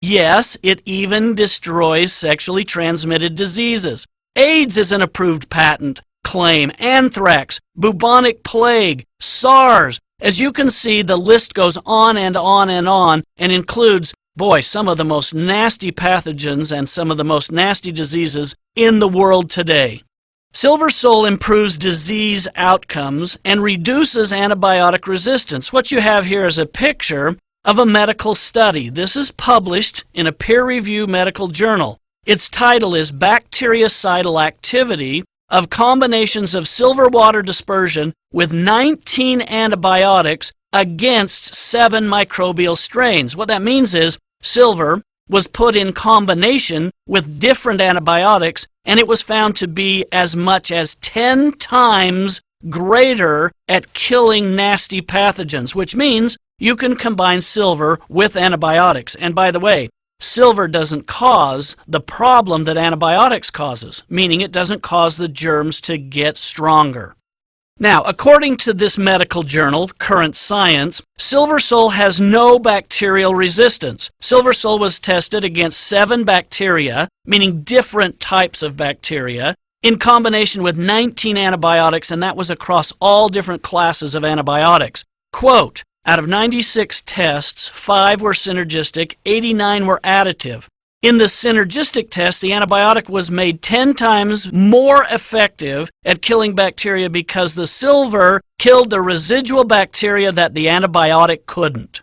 Yes, it even destroys sexually transmitted diseases. AIDS is an approved patent claim, anthrax, bubonic plague, SARS. As you can see, the list goes on and on and on, and includes, boy, some of the most nasty pathogens and some of the most nasty diseases in the world today. Silver Sol improves disease outcomes and reduces antibiotic resistance. What you have here is a picture of a medical study. This is published in a peer-reviewed medical journal. Its title is Bactericidal Activity of Combinations of Silver Water Dispersion with 19 Antibiotics Against 7 Microbial Strains. What that means is silver was put in combination with different antibiotics, and it was found to be as much as 10 times greater at killing nasty pathogens, which means you can combine silver with antibiotics. And by the way, silver doesn't cause the problem that antibiotics causes, meaning it doesn't cause the germs to get stronger. Now, according to this medical journal, Current Science, Silver Sol has no bacterial resistance. Silver Sol was tested against 7 bacteria, meaning different types of bacteria, in combination with 19 antibiotics, and that was across all different classes of antibiotics. Quote, out of 96 tests, 5 were synergistic, 89 were additive. In the synergistic test, the antibiotic was made 10 times more effective at killing bacteria because the silver killed the residual bacteria that the antibiotic couldn't.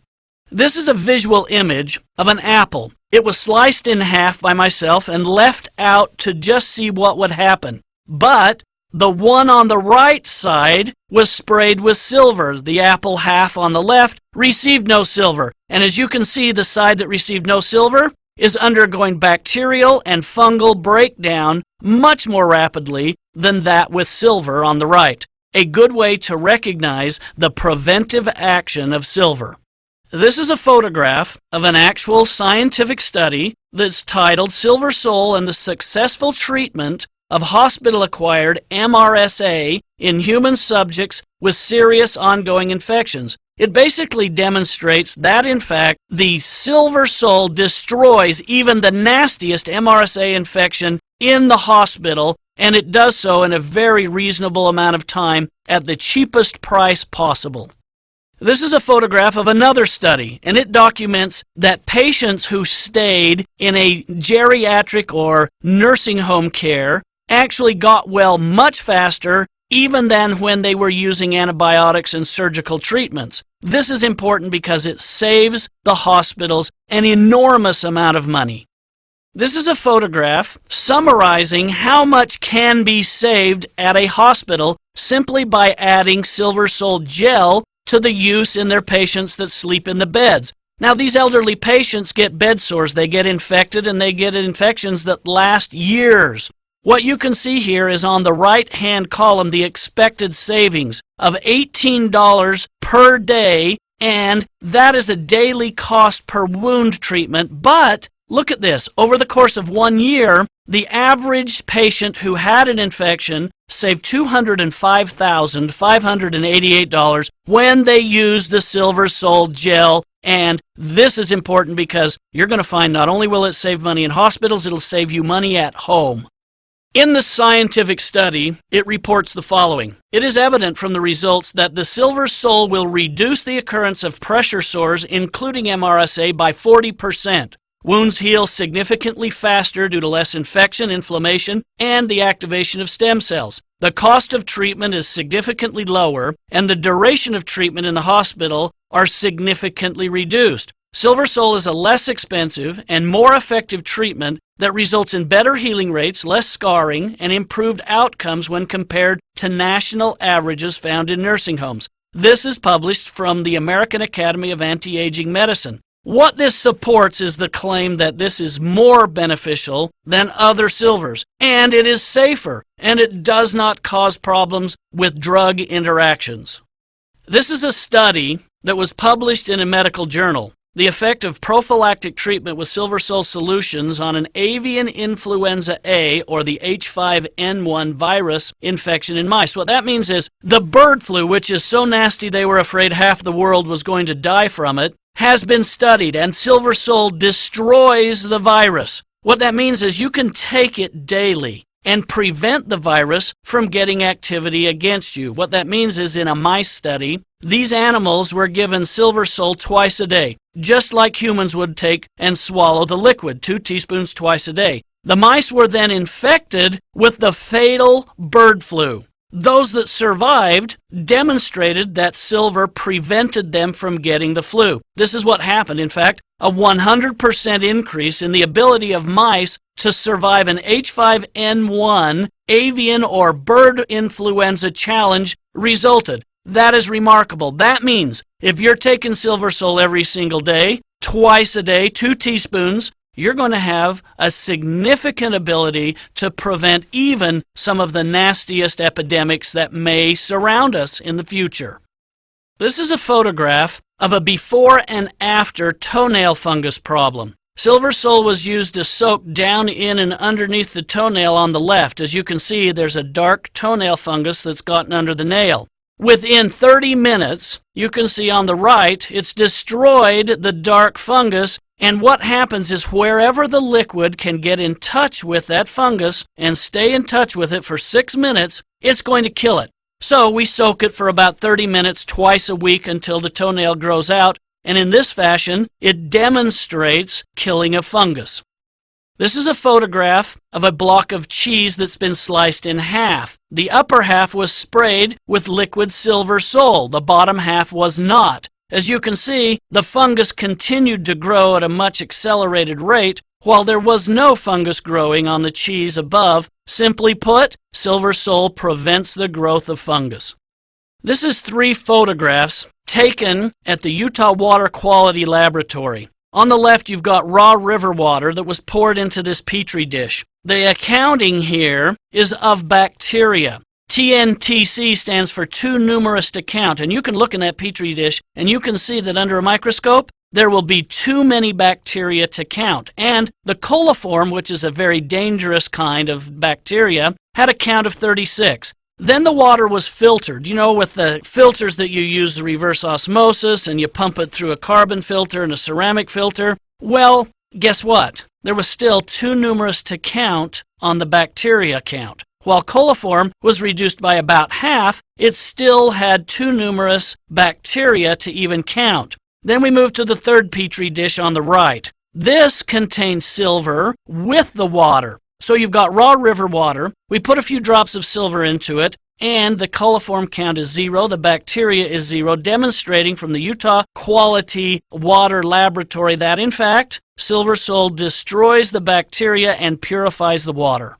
This is a visual image of an apple. It was sliced in half by myself and left out to just see what would happen. But the one on the right side was sprayed with silver. The apple half on the left received no silver. And as you can see, the side that received no silver is undergoing bacterial and fungal breakdown much more rapidly than that with silver on the right. A good way to recognize the preventive action of silver. This is a photograph of an actual scientific study that's titled Silver Sol and the Successful Treatment of Hospital-Acquired MRSA in Human Subjects with Serious Ongoing Infections. It basically demonstrates that, in fact, the Silver Sol destroys even the nastiest MRSA infection in the hospital, and it does so in a very reasonable amount of time at the cheapest price possible. This is a photograph of another study, and it documents that patients who stayed in a geriatric or nursing home care actually got well much faster even than when they were using antibiotics and surgical treatments. This is important because it saves the hospitals an enormous amount of money. This is a photograph summarizing how much can be saved at a hospital simply by adding Silver Sol gel to the use in their patients that sleep in the beds. Now, these elderly patients get bed sores, they get infected, and they get infections that last years. What you can see here is on the right-hand column the expected savings of $18 per day, and that is a daily cost per wound treatment. But look at this. Over the course of 1 year, the average patient who had an infection saved $205,588 when they used the Silver Sol gel. And this is important because you're going to find not only will it save money in hospitals, it'll save you money at home. In the scientific study, it reports the following. It is evident from the results that the Silver Sol will reduce the occurrence of pressure sores, including MRSA, by 40%. Wounds heal significantly faster due to less infection, inflammation, and the activation of stem cells. The cost of treatment is significantly lower, and the duration of treatment in the hospital are significantly reduced. Silver Sol is a less expensive and more effective treatment that results in better healing rates, less scarring, and improved outcomes when compared to national averages found in nursing homes. This is published from the American Academy of Anti-Aging Medicine. What this supports is the claim that this is more beneficial than other silvers, and it is safer, and it does not cause problems with drug interactions. This is a study that was published in a medical journal. The effect of prophylactic treatment with Silver Sol solutions on an avian influenza A, or the H5N1 virus infection in mice. What that means is the bird flu, which is so nasty they were afraid half the world was going to die from it, has been studied, and Silver Sol destroys the virus. What that means is you can take it daily and prevent the virus from getting activity against you. What that means is in a mice study, these animals were given Silver Sol twice a day, just like humans would take and swallow the liquid, 2 teaspoons twice a day. The mice were then infected with the fatal bird flu. Those that survived demonstrated that silver prevented them from getting the flu. This is what happened. In fact, a 100% increase in the ability of mice to survive an H5N1 avian or bird influenza challenge resulted. That is remarkable. That means if you're taking Silver Sol every single day, twice a day, 2 teaspoons, you're going to have a significant ability to prevent even some of the nastiest epidemics that may surround us in the future. This is a photograph of a before and after toenail fungus problem. Silver Sol was used to soak down in and underneath the toenail on the left. As you can see, there's a dark toenail fungus that's gotten under the nail. Within 30 minutes, you can see on the right, it's destroyed the dark fungus, and what happens is wherever the liquid can get in touch with that fungus and stay in touch with it for 6 minutes, it's going to kill it. So we soak it for about 30 minutes twice a week until the toenail grows out, and in this fashion, it demonstrates killing of fungus. This is a photograph of a block of cheese that's been sliced in half. The upper half was sprayed with liquid Silver Sol. The bottom half was not. As you can see, the fungus continued to grow at a much accelerated rate, while there was no fungus growing on the cheese above. Simply put, Silver Sol prevents the growth of fungus. This is 3 photographs taken at the Utah Water Quality Laboratory. On the left, you've got raw river water that was poured into this petri dish. The accounting here is of bacteria. TNTC stands for too numerous to count, and you can look in that petri dish and you can see that under a microscope there will be too many bacteria to count. And the coliform, which is a very dangerous kind of bacteria, had a count of 36. Then the water was filtered, with the filters that you use reverse osmosis, and you pump it through a carbon filter and a ceramic filter. Well, guess what? There was still too numerous to count on the bacteria count. While coliform was reduced by about half, it still had too numerous bacteria to even count. Then we move to the third petri dish on the right. This contains silver with the water. So you've got raw river water. We put a few drops of silver into it, and the coliform count is 0. The bacteria is 0, demonstrating from the Utah Quality Water Laboratory that, in fact, Silver Sol destroys the bacteria and purifies the water.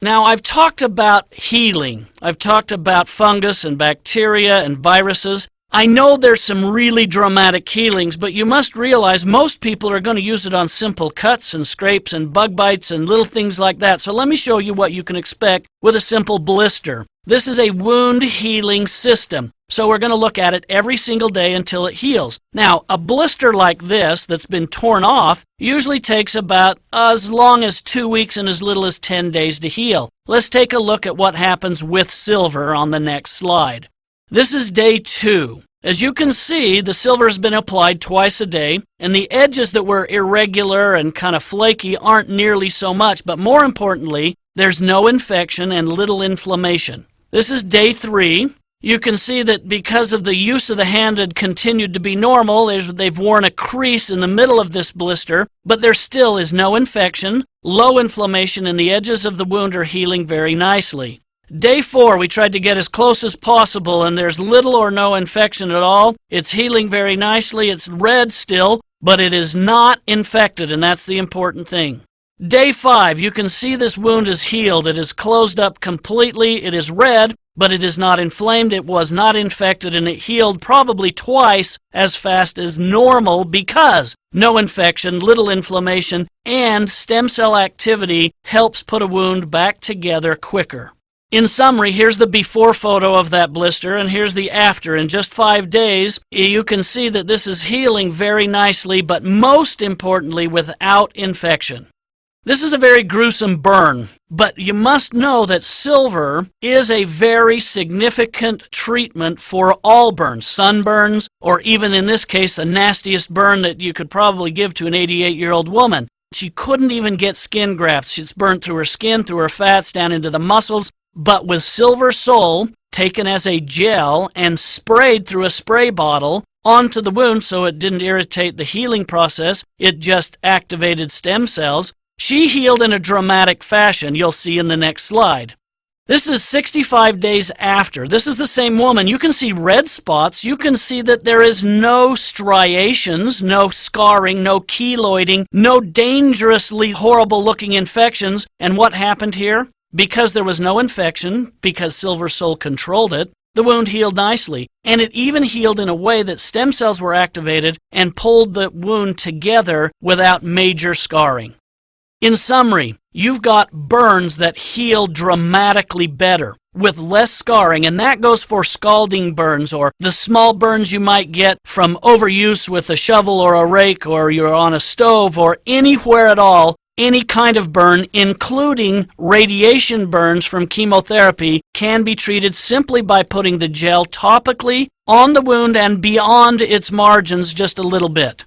Now, I've talked about healing. I've talked about fungus and bacteria and viruses. I know there's some really dramatic healings, but you must realize most people are going to use it on simple cuts and scrapes and bug bites and little things like that. So let me show you what you can expect with a simple blister. This is a wound healing system. So we're going to look at it every single day until it heals. Now, a blister like this that's been torn off usually takes about as long as 2 weeks and as little as 10 days to heal. Let's take a look at what happens with silver on the next slide. This is day 2. As you can see, the silver has been applied twice a day, and the edges that were irregular and kind of flaky aren't nearly so much, but more importantly, there's no infection and little inflammation. This is day 3. You can see that because of the use of the hand had continued to be normal, they've worn a crease in the middle of this blister, but there still is no infection, low inflammation, and the edges of the wound are healing very nicely. Day 4, we tried to get as close as possible, and there's little or no infection at all. It's healing very nicely. It's red still, but it is not infected, and that's the important thing. Day 5, you can see this wound is healed. It is closed up completely. It is red, but it is not inflamed. It was not infected, and it healed probably twice as fast as normal because no infection, little inflammation, and stem cell activity helps put a wound back together quicker. In summary, here's the before photo of that blister, and here's the after. In just 5 days, you can see that this is healing very nicely, but most importantly, without infection. This is a very gruesome burn, but you must know that silver is a very significant treatment for all burns, sunburns, or even in this case, the nastiest burn that you could probably give to an 88-year-old woman. She couldn't even get skin grafts. It's burnt through her skin, through her fats, down into the muscles. But with silver sol, taken as a gel and sprayed through a spray bottle onto the wound so it didn't irritate the healing process, it just activated stem cells, she healed in a dramatic fashion, you'll see in the next slide. This is 65 days after. This is the same woman. You can see red spots. You can see that there is no striations, no scarring, no keloiding, no dangerously horrible-looking infections. And what happened here? Because there was no infection, because Silver Sol controlled it, the wound healed nicely. And it even healed in a way that stem cells were activated and pulled the wound together without major scarring. In summary, you've got burns that heal dramatically better with less scarring, and that goes for scalding burns or the small burns you might get from overuse with a shovel or a rake, or you're on a stove, or anywhere at all. Any kind of burn, including radiation burns from chemotherapy, can be treated simply by putting the gel topically on the wound and beyond its margins just a little bit.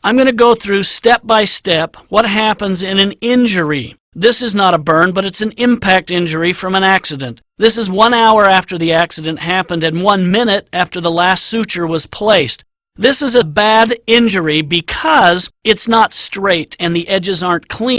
I'm going to go through step by step what happens in an injury. This is not a burn, but it's an impact injury from an accident. This is 1 hour after the accident happened and 1 minute after the last suture was placed. This is a bad injury because it's not straight and the edges aren't clean.